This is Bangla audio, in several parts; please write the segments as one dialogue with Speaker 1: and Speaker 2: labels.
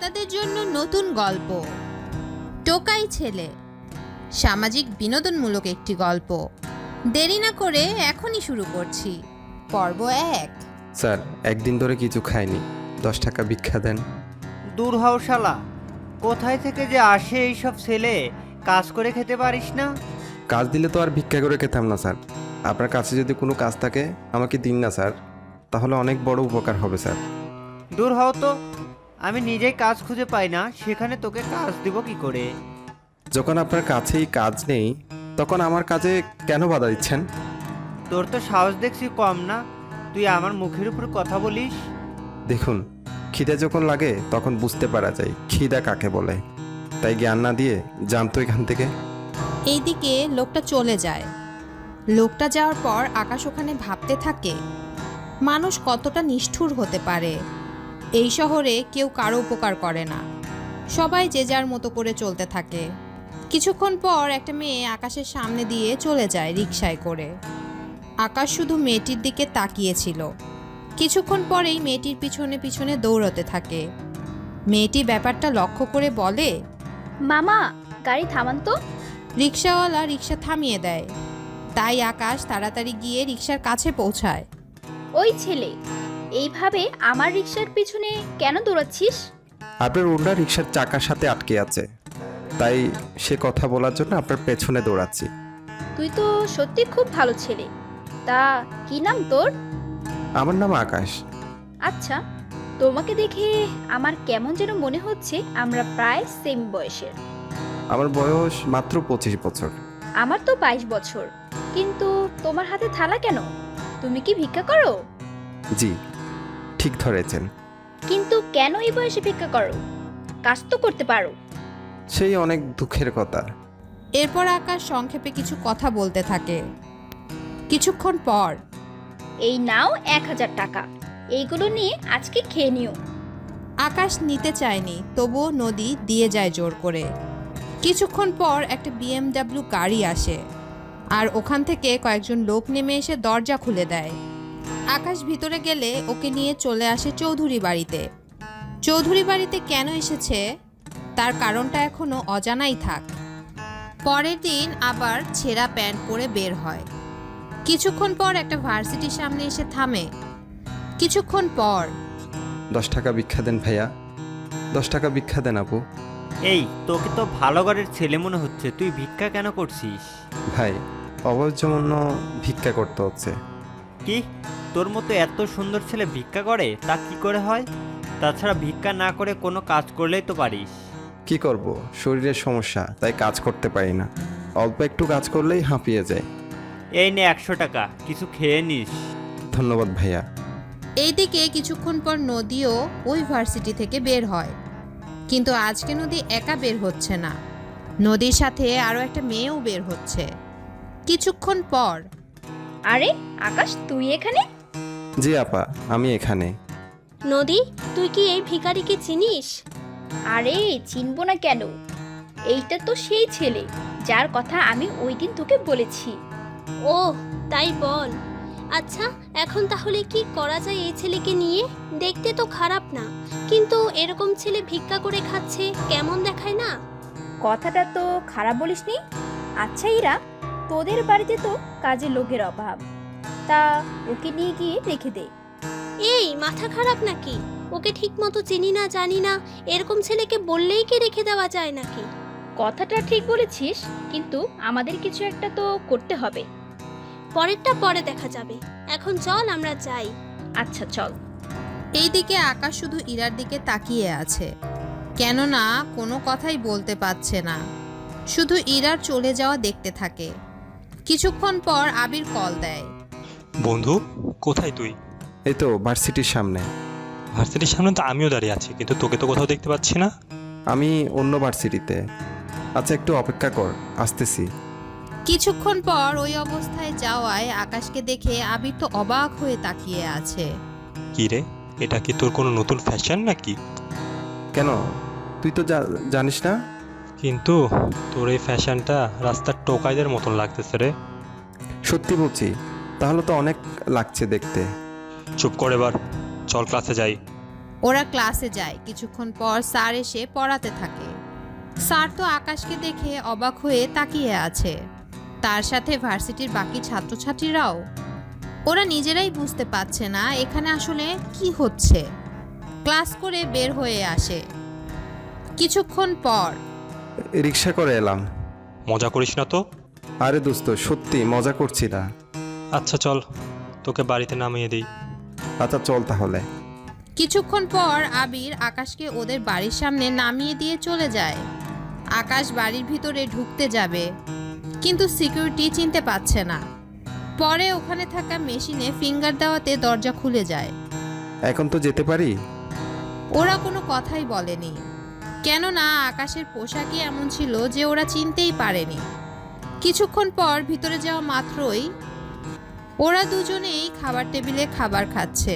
Speaker 1: আপনাদের জন্য নতুন গল্প টোকাই ছেলে, সামাজিক বিনোদনমূলক একটি গল্প। দেরি না করে এখনই শুরু করছি। পর্ব 1।
Speaker 2: স্যার, একদিন ধরে কিছু খাইনি, 10 টাকা ভিক্ষা দেন।
Speaker 3: দূর হও শালা, কোথায় থেকে যে আসে এইসব ছেলে, কাজ করে খেতে পারিস না?
Speaker 2: কাজ দিলে তো আর ভিক্ষা করে খেতাম না স্যার। আপনার কাছে যদি কোনো কাজ থাকে আমাকে দিন না স্যার, তাহলে অনেক বড় উপকার হবে স্যার।
Speaker 3: দূর হও তো, আমি নিজেই কাজ খুঁজে পাই না, সেখানে তোকে কাজ দিব কি করে?
Speaker 2: যখন আপনার কাছেই কাজ নেই তখন আমার কাজে কেন বাধা দিচ্ছেন?
Speaker 3: তোর তো সাহস দেখছি কম না, তুই আমার মুখের উপর কথা বলিস।
Speaker 2: দেখুন, খিদে যখন লাগে তখন বুঝতে পারা যায় খিদা কাকে বলে। তাই জ্ঞান না দিয়ে জানতো এখান থেকে।
Speaker 1: এইদিকে লোকটা চলে যায়। লোকটা যাওয়ার পর আকাশ ওখানে ভাবতে থাকে, মানুষ কতটা নিষ্ঠুর হতে পারে। এই শহরে কেউ কারো উপকার করে না, সবাই যে যার মতো করে চলতে থাকে। কিছুক্ষণ পর একটা মেয়ে আকাশের সামনে দিয়ে চলে যায় রিকশায় করে। আকাশ শুধু মেয়েটির দিকে তাকিয়েছিল। কিছুক্ষণ পরেই মেয়েটির পিছনে পিছনে দৌড়তে থাকে। মেয়েটি ব্যাপারটা লক্ষ্য করে বলে,
Speaker 4: মামা, গাড়ি থামান তো।
Speaker 1: রিকশাওয়ালা রিকশা থামিয়ে দেয়। তাই আকাশ তাড়াতাড়ি গিয়ে রিকশার কাছে পৌঁছায়।
Speaker 4: ওই ছেলে, এইভাবে আমার রিকশার পিছনে কেন দৌড়াচ্ছিস?
Speaker 2: আপনার ওটা রিক্সার চাকার সাথে আটকে আছে, তাই সে কথা বলার জন্য আপনার পেছনে দৌড়াচ্ছি।
Speaker 4: তুই তো সত্যি খুব ভালো ছেলে। তা কি নাম তোর?
Speaker 2: আমার নাম আকাশ।
Speaker 4: আচ্ছা, তোমাকে দেখে আমার কেমন যেন মনে হচ্ছে আমরা প্রায় সেম বয়সের।
Speaker 2: আমার বয়স মাত্র 25 বছর।
Speaker 4: আমার তো 22 বছর। কিন্তু তোমার হাতে থালা কেন? তুমি কি ভিক্ষা করো?
Speaker 2: জি, ঠিক ধরেছেন।
Speaker 4: কিন্তু কেন এই বয়সে ভিক্ষা করো? কাজ তো করতে পারো।
Speaker 2: সেই অনেক দুঃখের কথা।
Speaker 1: এরপর আকাশ সংক্ষেপে কিছু কথা বলতে থাকে। কিছুক্ষণ পর,
Speaker 4: এই নাও 1000 টাকা, এইগুলো নিয়ে আজকে খেয়ে নিও।
Speaker 1: আকাশ নিতে চায়নি, তবুও নদী দিয়ে যায় জোর করে। কিছুক্ষণ পর একটা BMW গাড়ি আসে, আর ওখান থেকে কয়েকজন লোক নেমে এসে দরজা খুলে দেয়। আকাশ ভিতরে গেলে ওকে নিয়ে চলে আসে চৌধুরী বাড়িতে। চৌধুরী বাড়িতে কেন এসেছে তার কারণটা এখনো অজানাই থাক। পরের দিন আবার ছেঁড়া প্যান্ট পরে বের হয়। কিছুক্ষণ পর একটা ভার্সিটির সামনে এসে থামে। কিছুক্ষণ পর,
Speaker 2: 10 টাকা ভিক্ষা দেন ভাইয়া, 10 টাকা ভিক্ষা দেন আপু।
Speaker 3: এই, তোকে তো ভালো ঘরের ছেলে মনে হচ্ছে, তুই ভিক্ষা কেন করছিস?
Speaker 2: ভাই, অবশ্যমন্য ভিক্ষা করতে হচ্ছে।
Speaker 3: কি, তোর মতো এত সুন্দর ছেলে ভিক্ষা করে? তা কি করে হয়? তাছাড়া ভিক্ষা না করে কোনো কাজ করলেই তো পারিস।
Speaker 2: কি করব, শরীরের সমস্যা, তাই কাজ করতে পারি না। অল্প একটু কাজ করলেই হাঁপিয়ে যায়।
Speaker 3: এই নে 100 টাকা, কিছু খেয়ে নিস।
Speaker 2: ধন্যবাদ ভাইয়া।
Speaker 1: এইদিকে কিছুক্ষণ পর নদীও ওই ভার্সিটি থেকে বের হয়। কিন্তু আজকে নদী একা বের হচ্ছে না, নদীর সাথে আরও একটা মেয়েও বের হচ্ছে। কিছুক্ষণ পর,
Speaker 4: আরে আকাশ, তুই এখানে?
Speaker 2: জি আপা, আমি এখানে।
Speaker 5: নদী, তুই কি এই ভিখারিকে চিনিস?
Speaker 4: আরে চিনবো না কেন? এইটা তো সেই ছেলে যার কথা আমি ওই দিন তোকে বলেছি।
Speaker 5: ও, তাই বল। আচ্ছা, এখন তাহলে কি করা যায় এই ছেলেকে নিয়ে? দেখতে তো খারাপ না, কিন্তু এরকম ছেলে ভিক্ষা করে খাচ্ছে, কেমন দেখায় না?
Speaker 4: কথাটা তো খারাপ বলিসনি। আচ্ছা ইরা, তোদের বাড়িতে তো কাজের লোকের অভাব, তা ওকে নিয়ে গিয়ে রেখে দে।
Speaker 5: এই, মাথা খারাপ নাকি? ওকে ঠিক মতো চিনি না, জানি না, এরকম ছেলেকে বললেই কি রেখে দেওয়া যায় নাকি?
Speaker 4: কথাটা ঠিক বলেছিস, কিন্তু আমাদের কিছু একটা তো করতে হবে।
Speaker 5: পরেরটা পরে দেখা যাবে, এখন চল আমরা যাই।
Speaker 4: আচ্ছা চল।
Speaker 1: এইদিকে আকাশ শুধু ইরার দিকে তাকিয়ে আছে, কেননা কোনো কথাই বলতে পারছে না, শুধু ইরার চলে যাওয়া দেখতে থাকে। কিছুক্ষণ পর আবির কল দেয়।
Speaker 6: বন্ধু, কোথায় তুই?
Speaker 2: এই তো ভার্সিটির সামনে।
Speaker 6: ভার্সিটির সামনে তো আমিও দাঁড়িয়ে আছি, কিন্তু তোকে তো কোথাও দেখতে পাচ্ছি না।
Speaker 2: আমি অন্য ভার্সিটিতে। আচ্ছা, একটু অপেক্ষা কর, আসতেছি।
Speaker 1: কিছুক্ষণ পর ওই অবস্থায় যাওয়ায় আকাশকে দেখে আবির তো অবাক হয়ে তাকিয়ে আছে।
Speaker 6: কি রে, এটা কি তোর কোনো নতুন ফ্যাশন নাকি?
Speaker 2: কেন, তুই তো জানিস না?
Speaker 6: কিন্তু তোর এই ফ্যাশনটা রাস্তার টোকাইদের মতন লাগতেছে রে।
Speaker 2: সত্যি বলছি, তাহলে তো অনেক লাগছে দেখতে।
Speaker 6: চুপ করে এবার, চল ক্লাসে যাই।
Speaker 1: ওরা ক্লাসে যায়। কিছুক্ষণ পর স্যার এসে পড়াতে থাকে। স্যার তো আকাশকে দেখে অবাক হয়ে তাকিয়ে আছে, তার সাথে ভার্সিটির বাকি ছাত্রছাত্রীরাও। ওরা নিজেরাই বুঝতে পারছে না এখানে আসলে কি হচ্ছে। ক্লাস করে বের হয়ে আসে। কিছুক্ষণ পর
Speaker 2: রিক্সা করে এলাম।
Speaker 6: মজা করিস না তো।
Speaker 2: আরে দোস্ত, সত্যি মজা করছি না।
Speaker 6: আচ্ছা চল, তোকে বাড়িতে নামিয়ে দিই।
Speaker 2: আচ্ছা চল তাহলে।
Speaker 1: কিছুক্ষণ পর আবির আকাশকে ওদের বাড়ির সামনে নামিয়ে দিয়ে চলে যায়। আকাশ বাড়ির ভিতরে ঢুকতে যাবে, কিন্তু সিকিউরিটি চিনতে পারছে না। পরে ওখানে থাকা মেশিনে ফিঙ্গার দেওয়াতে দরজা খুলে যায়।
Speaker 2: এখন তো যেতে পারি?
Speaker 1: ওরা কোনো কথাই বলেনি, কেননা আকাশের পোশাকই এমন ছিল যে ওরা চিনতেই পারেনি। কিছুক্ষণ পর ভিতরে যাওয়া মাত্রই ওরা দুজনেই খাবার টেবিলে খাবার খাচ্ছে।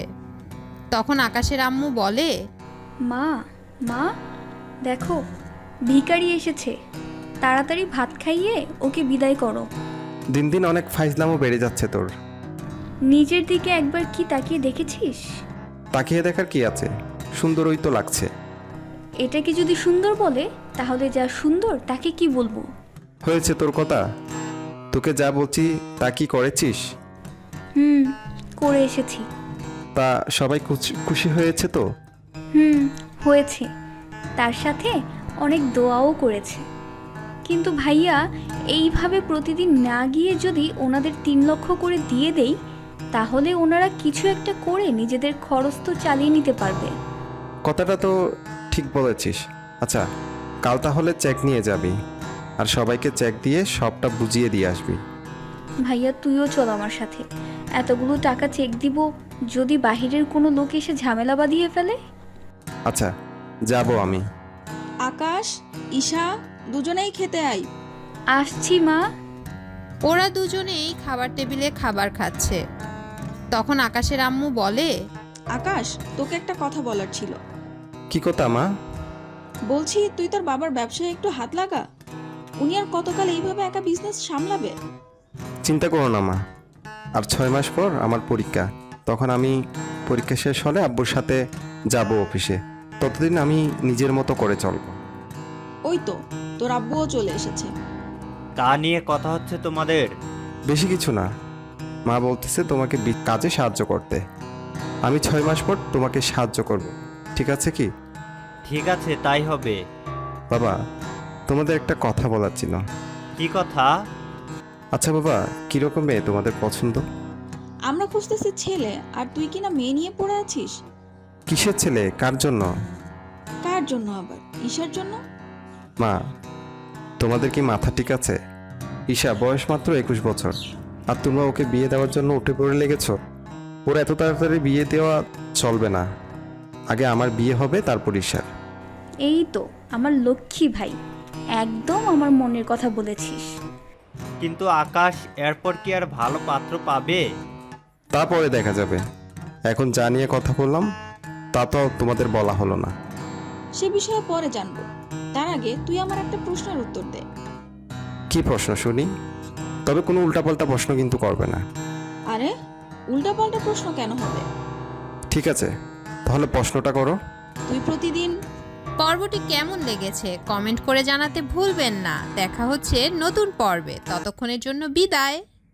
Speaker 1: তখন আকাশের আম্মু বলে,
Speaker 4: মা মা দেখো, ভিখারি এসেছে, তাড়াতাড়ি ভাত খাইয়ে ওকে বিদায় করো।
Speaker 2: দিন দিন অনেক ফাইজলামও বেড়ে যাচ্ছে তোর।
Speaker 4: নিজের দিকে একবার কি তাকিয়ে দেখেছিস?
Speaker 2: তাকিয়ে দেখার কি আছে, সুন্দরই তো লাগছে।
Speaker 4: এটাকে যদি সুন্দর বলে তাহলে যা সুন্দর তাকে কি বলবো?
Speaker 2: হয়েছে তোর কথা, তোকে যা বলছি তা কি করেছিস?
Speaker 4: করে এসেছি।
Speaker 2: তা সবাই খুশি হয়েছে তো?
Speaker 4: হয়েছে, তার সাথে অনেক দোয়াও করেছে। কিন্তু ভাইয়া, এইভাবে প্রতিদিন না গিয়ে যদি ওনাদের 3 লক্ষ করে দিয়ে দেই, তাহলে ওনারা কিছু একটা করে নিজেদের খরচ তো চালিয়ে নিতে পারবে।
Speaker 2: কথাটা তো ঠিক বলেছিস। আচ্ছা, কাল তাহলে চেক নিয়ে যাবি, আর সবাইকে চেক দিয়ে সবটা বুঝিয়ে দিয়ে আসবি।
Speaker 4: ভাইয়া তুইও চল আমার সাথে। এতগুলো টাকা চেক দিব, যদি বাহিরের কোনো লোক এসে ঝামেলা বাঁধিয়ে ফেলে।
Speaker 2: আচ্ছা, যাব আমি।
Speaker 7: আকাশ, ঈশা, দুজনেই খেতে আই।
Speaker 4: আসছি মা।
Speaker 1: ওরা দুজনেই খাবার টেবিলে খাবার খাচ্ছে। তখন আকাশের আম্মু বলে,
Speaker 7: আকাশ, তোকে একটা কথা বলার ছিল।
Speaker 2: কি কথা মা?
Speaker 7: বলছি, তুই তোর বাবার ব্যবসায় একটু হাত লাগা। উনি আর কতকাল এইভাবে একা বিজনেস সামলাবে?
Speaker 2: চিন্তা করো না মা, আর 6 মাস পর আমার পরীক্ষা। তখন আমি পরীক্ষা শেষ হলে আব্বুর সাথে যাব অফিসে। ততদিন আমি নিজের মতো করে চলবো।
Speaker 7: ওই তো, তোর আব্বুও চলে এসেছে।
Speaker 3: তা নিয়ে কথা হচ্ছে তোমাদের?
Speaker 2: বেশি কিছু না, মা বলতেছে তোমাকে কাজে সাহায্য করতে। আমি 6 মাস পর তোমাকে সাহায্য করব, ঠিক আছে কি?
Speaker 3: ঠিক আছে, তাই হবে।
Speaker 2: বাবা, তোমাদের একটা কথা বলার ছিল।
Speaker 3: কি কথা?
Speaker 2: আচ্ছা বাবা, কীরকম মেয়ে তোমাদের পছন্দ?
Speaker 7: আমরা খুঁজতেছি ছেলে, আর তুই কিনা মেয়ে নিয়ে পড়ে আছিস।
Speaker 2: কিসের ছেলে, কার জন্য?
Speaker 7: কার জন্য আবার? ঈশার জন্য।
Speaker 2: মা, তোমাদের কি মাথা ঠিক আছে? ঈশা বয়স মাত্র 21 বছর, আর তোমরা ওকে বিয়ে দেওয়ার জন্য উঠে পড়ে লেগেছো। ওর এত তাড়াতাড়ি বিয়ে দেওয়া চলবে না। আগে আমার বিয়ে হবে, তারপর ঈশার।
Speaker 4: এই তো আমার লক্ষ্মী ভাই, একদম আমার মনের কথা বলেছিস।
Speaker 3: কিন্তু আকাশ, এরপর কি আর ভালো পাত্র পাবে?
Speaker 2: তারপরে দেখা যাবে। এখন যা নিয়ে কথা বললাম তা তো তোমাদের বলা হলো না।
Speaker 7: সে বিষয়ে পরে জানবো। তার আগে তুই আমার একটা প্রশ্নের উত্তর দে।
Speaker 2: কি প্রশ্ন শুনি? তবে কোনো উল্টাপাল্টা প্রশ্ন কিন্তু করবে না।
Speaker 7: আরে, উল্টাপাল্টা প্রশ্ন কেন হবে?
Speaker 2: ঠিক আছে, তাহলে প্রশ্নটা করো।
Speaker 7: তুই প্রতিদিন
Speaker 1: পর্বটি কেমন লেগেছে কমেন্ট করে জানাতে ভুলবেন না। দেখা হচ্ছে নতুন পর্বে, ততক্ষণের জন্য বিদায়।